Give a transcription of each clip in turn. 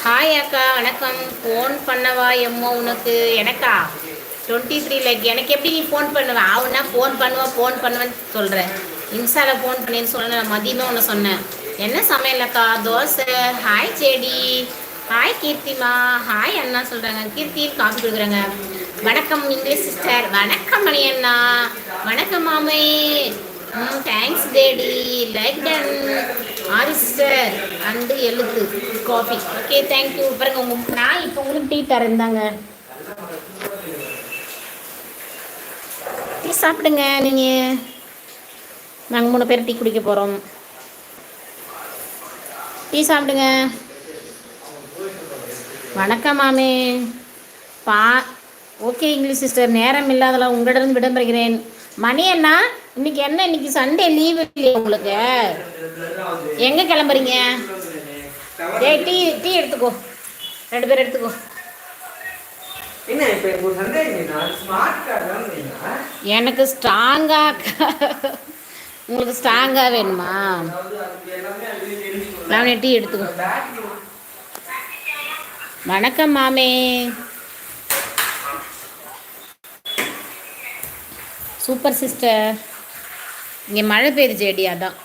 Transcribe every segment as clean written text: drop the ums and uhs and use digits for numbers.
Hi அக்கா, வணக்கம். Phone பண்ணவா எம்மோ உனக்கு? எனக்கா 23 லைக். எனக்கு எப்படி நீ ஃபோன் பண்ணுவேன்? ஆகுனா ஃபோன் பண்ணுவேன்னு சொல்கிறேன். இன்ஸ்டாவில் ஃபோன் பண்ணேன்னு சொன்னேன். நான் மதியமே ஒன்று சொன்னேன். என்ன சமையல் அக்கா? தோசை. ஹாய் செடி. ஹாய் கீர்த்திமா. ஹாய் அண்ணா சொல்கிறாங்க. கீர்த்தி காஃபி கொடுக்குறாங்க. வணக்கம் இங்கிலீஷ் சிஸ்டர். வணக்கம் மணி அண்ணா. வணக்கம் மாமே. Thanks daddy. லைக் டன் ஆரி சிஸ்டர் அண்டு எழுத்து காஃபி. Okay thank you. பாருங்க நான் இப்போ உங்களுக்கு டீ தரேன்தாங்க. டீ சாப்பிடுங்க நீங்கள். நாங்கள் 3 பேர் டீ குடிக்க போகிறோம். டீ சாப்பிடுங்க. வணக்கம் மாமே. பா ஓகே இங்கிலீஷ் சிஸ்டர். நேரம் இல்லாதெல்லாம் உங்களிடம் விடம்பெறுகிறேன். மணி அண்ணா, இன்னைக்கு சண்டே லீவு இல்லையா உங்களுக்கு? எங்கே கிளம்புறீங்க? டேய் டீ எடுத்துக்கோ. 2 பேர் எடுத்துக்கோ. எனக்கு ஸ்ட்ராங்கா. உங்களுக்கு ஸ்ட்ராங்கா வேணுமா? நான் டீ எடுத்துக்கோ. வணக்கம் மாமே. Super sister. இங்கே மழை பெய்யுது செடி, அதான்.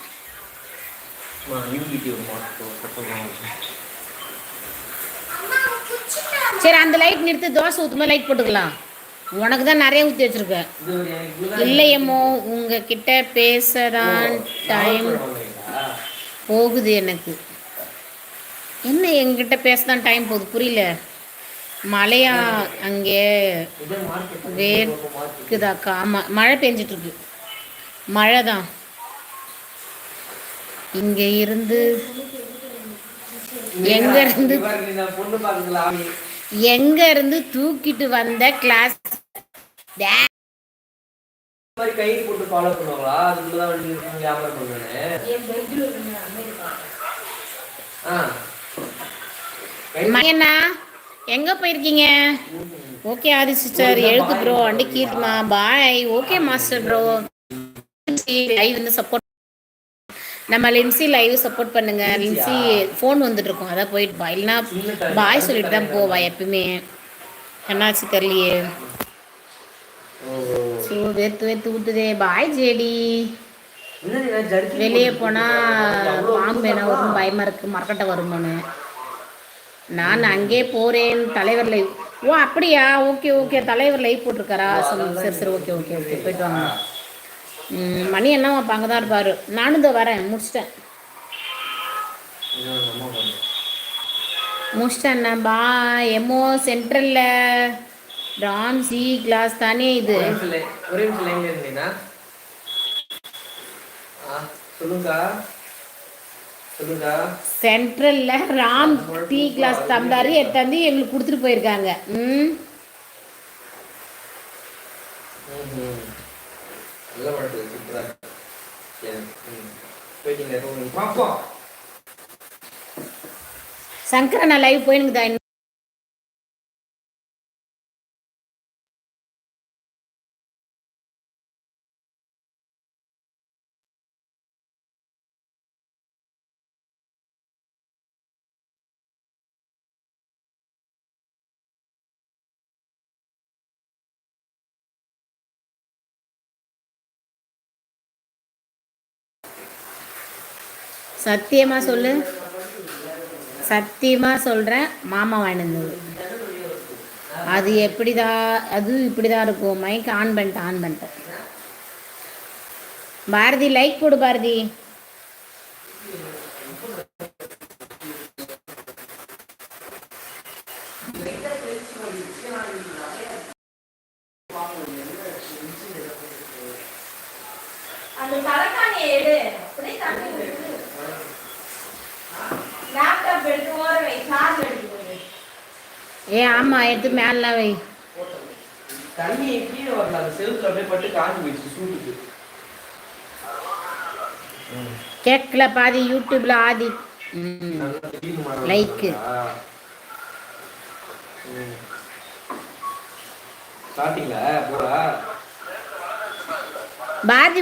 சரி அந்த லைட் நிறுத்து. தோசை ஊற்றுமா லைட் போட்டுக்கலாம். உனக்கு தான் நிறைய ஊற்றி வச்சுருக்கேன். இல்லையம்மோ உங்ககிட்ட பேசதான் டைம் போகுது எனக்கு. என்ன எங்கிட்ட பேசதான் டைம் போகுது? புரியல. மழையா அங்கே வேர்க்குதாக்கா? ஆமாம் மழை பெஞ்சிட்ருக்கு. மழை தான். இங்கே இருந்து எங்க இருந்து தூக்கிட்டு வந்த கிளாஸ் கை போட்டு ஃபாலோ பண்ணுவாங்களா? அதுக்குள்ளதான் வியாபாரம் பண்ணுவேன். எங்க போயிருக்கீங்க? Okay Aadhi sister. எழுத்து ப்ரோ. அண்டி கீர்த்திமா பாய். Okay master bro. லைவ் வந்து சப்போர்ட் நம்ம லின்சி லைவ் சப்போர்ட் பண்ணுங்க. லின்சி ஃபோன் வந்துட்டு இருக்கோம், அதான் போயிட்டு பா. இல்லைன்னா பாய் சொல்லிட்டு தான் போவா எப்பயுமே. என்னாச்சு தெரியலையே. ஸோ வேர்த்து ஊட்டுதே. பாய் ஜேடி. வெளியே போனால் பாம்பு என்ன வரும் பயமாக இருக்குது. மரக்கட்டை வருமானு. நான் அங்கே போகிறேன். தலைவர் லைவ். ஓ அப்படியா? Okay okay. தலைவர் லைவ் போட்டிருக்காரா? சரி ஓகே ஓகே ஓகே. போயிட்டு வாங்க. மணி என்ன அப்போ அங்கே தான் இருப்பார். நானும் இதை வரேன். முடிச்சிட்டேன். பா எமோ சென்ட்ரலில் ராம் சி கிளாஸ் தானே இது? சென்ட்ரல்ல ராம் டி கிளாஸ் தந்தாரு எடுத்தாந்து எங்களுக்கு கொடுத்துட்டு போயிருக்காங்க. சங்கரண்ணா லைவ் போயினுக்குதா? சத்தியமா சொல்லு. சத்தியமா சொல்கிறேன். மாமா வாங்கினது அது இப்படிதான் இருக்கும். மைக் ஆன் பண்ணிட்டேன். பாரதி லைக் போடு பாரதி. ஆமா எடுத்து மேல வை. தண்ணி கீழே வரல. அந்த செல்ஃப்ல அப்படியே பட்டு காஞ்சி போயிடுச்சு சூட்டுக்கு. கேட்கல பாதி. யூடியூப்ல ஆதி லைக் ஸ்டார்டிங்ல போறா பாரதி